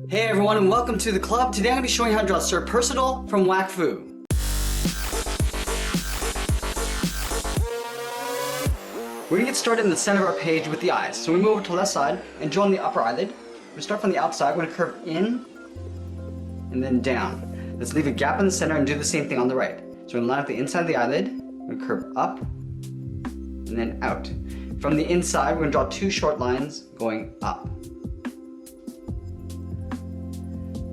Hey everyone, and welcome to the club. Today I'm going to be showing you how to draw Sir Percedal from Wakfu. We're going to get started in the center of our page with the eyes. So we move over to the left side and draw on the upper eyelid. We start from the outside. We're going to curve in and then down. Let's leave a gap in the center and do the same thing on the right. So we're going to line up the inside of the eyelid. We're going to curve up and then out. From the inside, we're going to draw two short lines going up.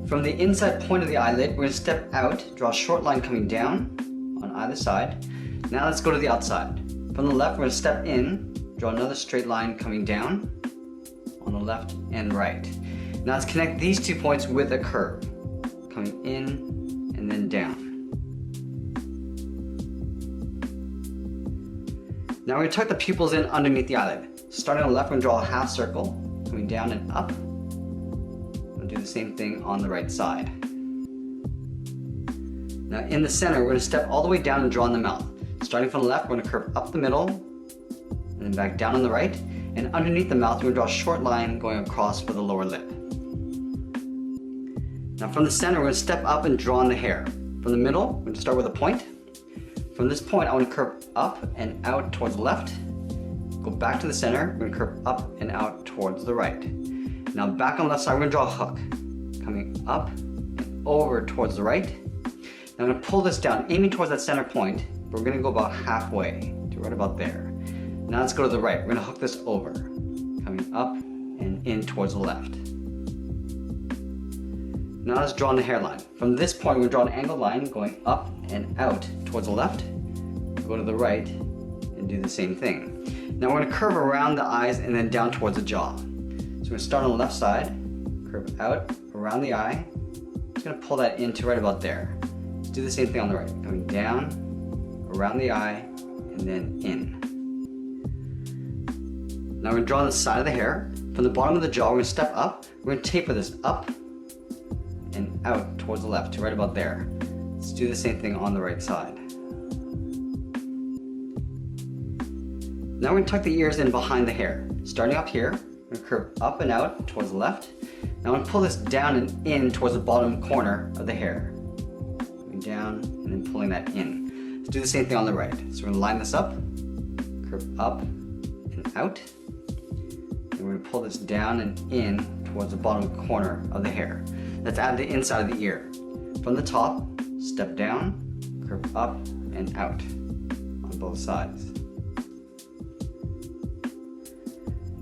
From the inside point of the eyelid, we're going to step out, draw a short line coming down on either side. Now let's go to the outside. From the left, we're going to step in, draw another straight line coming down on the left and right. Now let's connect these 2 points with a curve, coming in and then down. Now we're going to tuck the pupils in underneath the eyelid. Starting on the left, we're going to draw a half circle, coming down and up. Do the same thing on the right side. Now in the center, we're going to step all the way down and draw in the mouth. Starting from the left, we're going to curve up the middle and then back down on the right. And underneath the mouth, we're going to draw a short line going across for the lower lip. Now from the center, we're going to step up and draw in the hair. From the middle, we're going to start with a point. From this point, I want to curve up and out towards the left. Go back to the center, we're going to curve up and out towards the right. Now back on the left side, we're going to draw a hook, coming up and over towards the right. Now I'm going to pull this down, aiming towards that center point, but we're going to go about halfway to right about there. Now let's go to the right. We're going to hook this over, coming up and in towards the left. Now let's draw on the hairline. From this point, we're going to draw an angled line going up and out towards the left. Go to the right and do the same thing. Now we're going to curve around the eyes and then down towards the jaw. So we're going to start on the left side, curve out around the eye. Just going to pull that into right about there. Let's do the same thing on the right, coming down, around the eye, and then in. Now we're going to draw on the side of the hair. From the bottom of the jaw, we're going to step up. We're going to taper this up and out towards the left to right about there. Let's do the same thing on the right side. Now we're going to tuck the ears in behind the hair. Starting up here, we're going to curve up and out towards the left. Now I'm going to pull this down and in towards the bottom corner of the hair. Going down and then pulling that in. Let's do the same thing on the right. So we're going to line this up, curve up and out. And we're going to pull this down and in towards the bottom corner of the hair. Let's add the inside of the ear. From the top, step down, curve up and out on both sides.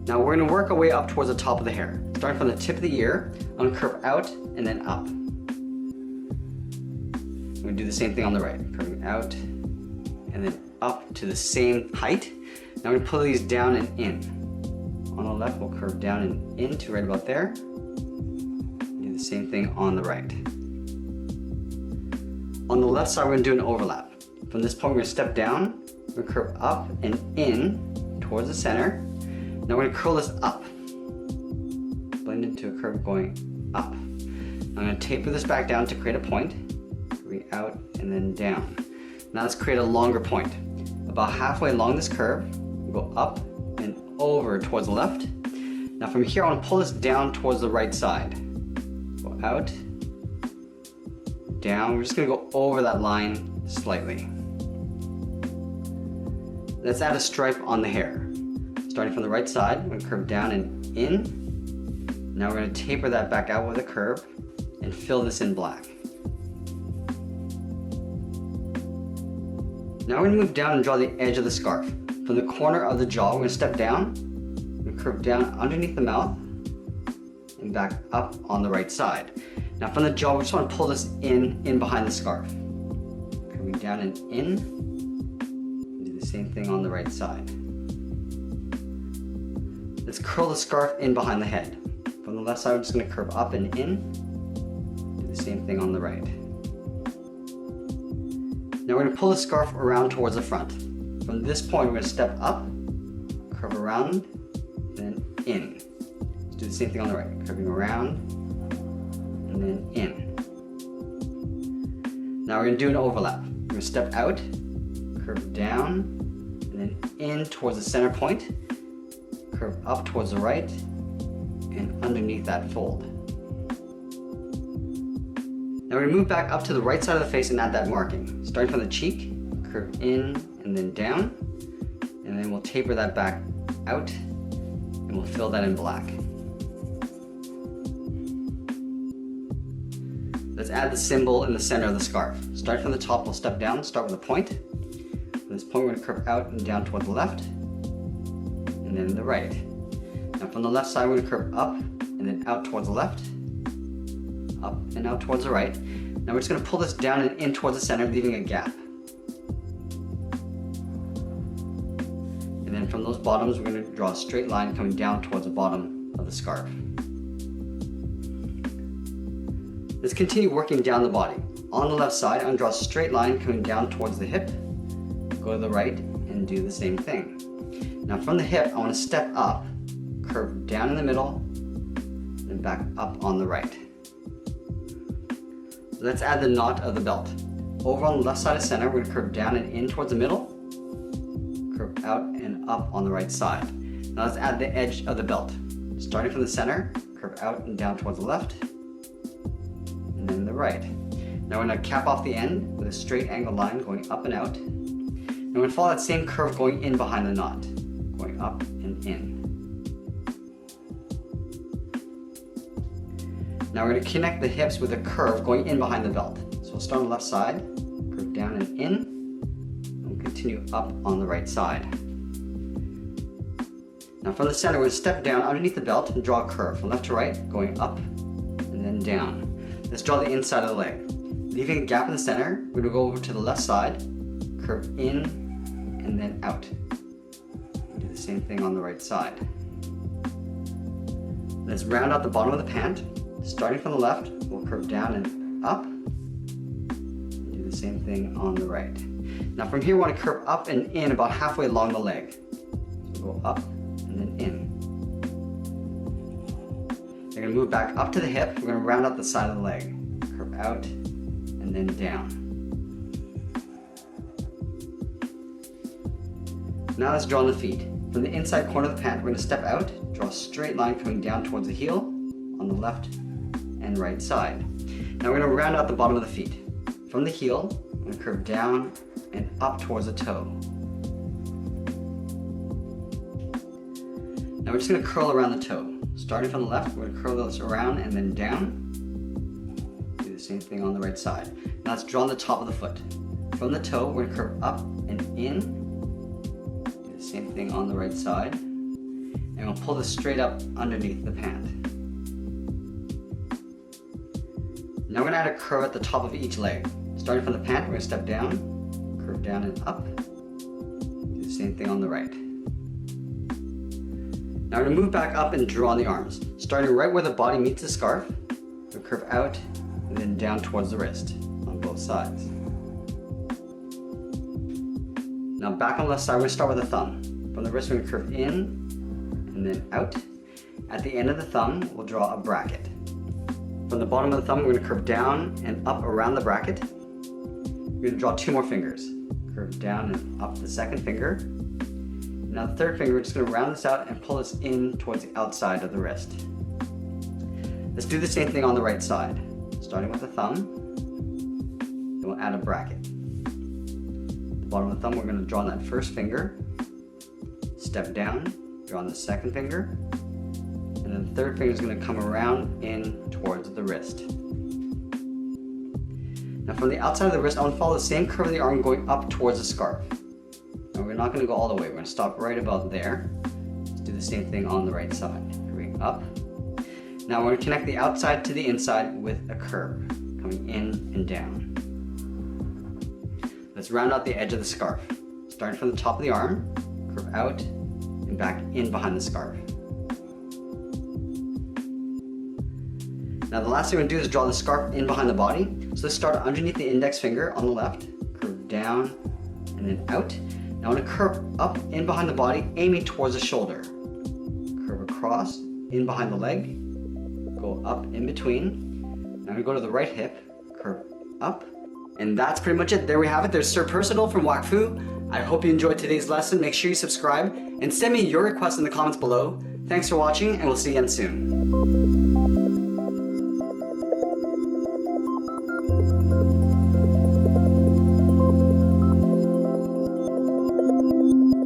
Now we're going to work our way up towards the top of the hair. Starting from the tip of the ear, I'm going to curve out and then up. I'm going to do the same thing on the right, curving out and then up to the same height. Now we're going to pull these down and in. On the left, we'll curve down and in to right about there. Do the same thing on the right. On the left side, we're going to do an overlap. From this point, we're going to step down, we're going to curve up and in towards the center. Now we're going to curl this up, blend into a curve going up. I'm going to taper this back down to create a point, going out and then down. Now let's create a longer point. About halfway along this curve, we'll go up and over towards the left. Now from here, I want to pull this down towards the right side. Go out, down. We're just going to go over that line slightly. Let's add a stripe on the hair. Starting from the right side, we're going to curve down and in. Now we're going to taper that back out with a curve and fill this in black. Now we're going to move down and draw the edge of the scarf. From the corner of the jaw, we're going to step down, we're going to curve down underneath the mouth and back up on the right side. Now from the jaw, we just want to pull this in behind the scarf. Curving down and in, and do the same thing on the right side. Let's curl the scarf in behind the head. From the left side, we're just going to curve up and in. Do the same thing on the right. Now we're going to pull the scarf around towards the front. From this point, we're going to step up, curve around, then in. Let's do the same thing on the right. Curving around, and then in. Now we're going to do an overlap. We're going to step out, curve down, and then in towards the center point. Curve up towards the right and underneath that fold. Now we're going to move back up to the right side of the face and add that marking. Starting from the cheek, curve in and then down, and then we'll taper that back out, and we'll fill that in black. Let's add the symbol in the center of the scarf. Starting from the top, we'll step down, start with a point. From this point, we're going to curve out and down toward the left, and then the right. Now from the left side, we're going to curve up and then out towards the left, up and out towards the right. Now we're just going to pull this down and in towards the center, leaving a gap. And then from those bottoms, we're going to draw a straight line coming down towards the bottom of the scarf. Let's continue working down the body. On the left side, I'm going to draw a straight line coming down towards the hip, go to the right, and do the same thing. Now from the hip, I want to step up, curve down in the middle, and back up on the right. Let's add the knot of the belt. Over on the left side of center, we're going to curve down and in towards the middle, curve out and up on the right side. Now let's add the edge of the belt. Starting from the center, curve out and down towards the left, and then the right. Now we're going to cap off the end with a straight angled line going up and out. And we're going to follow that same curve going in behind the knot, going up and in. Now we're going to connect the hips with a curve going in behind the belt. So we'll start on the left side, curve down and in, and we'll continue up on the right side. Now from the center, we're going to step down underneath the belt and draw a curve from left to right, going up and then down. Let's draw the inside of the leg. Leaving a gap in the center, we're going to go over to the left side, curve in and then out. Do the same thing on the right side. Let's round out the bottom of the pant. Starting from the left, we'll curve down and up, and do the same thing on the right. Now from here, we want to curve up and in about halfway along the leg. So go up and then in. You're going to move back up to the hip. We're going to round out the side of the leg. Curve out and then down. Now let's draw on the feet. From the inside corner of the pant, we're going to step out, draw a straight line coming down towards the heel on the left and right side. Now we're going to round out the bottom of the feet. From the heel, we're going to curve down and up towards the toe. Now we're just going to curl around the toe. Starting from the left, we're going to curl this around and then down. Do the same thing on the right side. Now let's draw on the top of the foot. From the toe, we're going to curve up and in. Do the same thing on the right side. And we'll pull this straight up underneath the pant. Now we're going to add a curve at the top of each leg. Starting from the pant, we're going to step down, curve down and up. Do the same thing on the right. Now we're going to move back up and draw on the arms. Starting right where the body meets the scarf, we'll curve out and then down towards the wrist on both sides. Now back on the left side, we're going to start with the thumb. From the wrist, we're going to curve in and then out. At the end of the thumb, we'll draw a bracket. From the bottom of the thumb, we're going to curve down and up around the bracket. We're going to draw two more fingers. Curve down and up the second finger. Now the third finger, we're just going to round this out and pull this in towards the outside of the wrist. Let's do the same thing on the right side. Starting with the thumb, then we'll add a bracket. The bottom of the thumb, we're going to draw on that first finger. Step down, draw on the second finger. And then the third finger is going to come around in towards the wrist. Now from the outside of the wrist, I want to follow the same curve of the arm going up towards the scarf. Now we're not going to go all the way. We're going to stop right about there. Let's do the same thing on the right side. Curving up. Now we're going to connect the outside to the inside with a curve coming in and down. Let's round out the edge of the scarf. Starting from the top of the arm, curve out and back in behind the scarf. Now the last thing we're going to do is draw the scarf in behind the body. So let's start underneath the index finger on the left, curve down and then out. Now I want to curve up in behind the body, aiming towards the shoulder. Curve across, in behind the leg, go up in between. Now I'm going to go to the right hip, curve up. And that's pretty much it. There we have it. There's Sir Percedal from Wakfu. I hope you enjoyed today's lesson. Make sure you subscribe and send me your requests in the comments below. Thanks for watching, and we'll see you again soon. you.